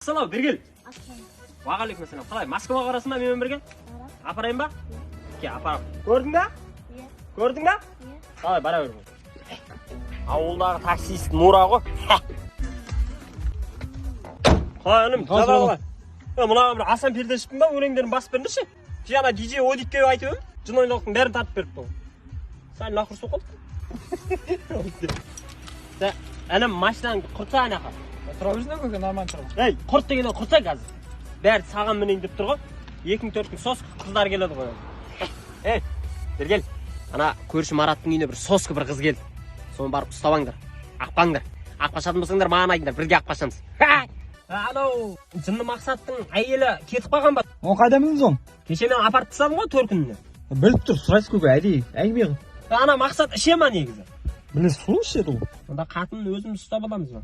Ассалау, бергел. Уағалейкум ассалам. Қалай, Москваға барасың ба менімен бірге? Апарайын ба? Ке, апарам. Көрдің ба? Иә. Көрдің ба? Иә. Қалай, бара бер. Ауылдағы таксист Нура ғой. Қалай, інім, қалай. Мынаған бір Асан Пердешевпін ба, өлеңдерін басып беріңдерші. Жаңа DJ Одикке айтып едім, жын ойнақтың бәрін тартып беріпті ғой. Сәл нақұрыс оқылды. Інім, машинаңды құртса анақа. Тұра өзінен көке, норман тұрып. Ей, құрт дегенде құртса қазір. Бәрі саған мінейін деп тұр ғой. 2-4 соск қыздар келеді ғой. Ей, бергел. Ана көрші Мараттың үйіне бір соскі бір қыз келді. Соны барып ұстабаңдар, ақпаңдар. Ақпашатын болсаңдар маған айтыңдар, бірге ақпашамыз. Анау жынды Мақсаттың әйелі кетіп қалған ба? Оны қайда білдіңіз оны? Кеше мен апарып тастадым ғой 4 күніне. Біліп тұр, сұрайсыз көке, әдейі, әңгіме қылып. Ана Мақсат іше ма негізі? Білесіз, сұлу ішеді ол. Онда қатын өзіміз ұстап аламыз ба?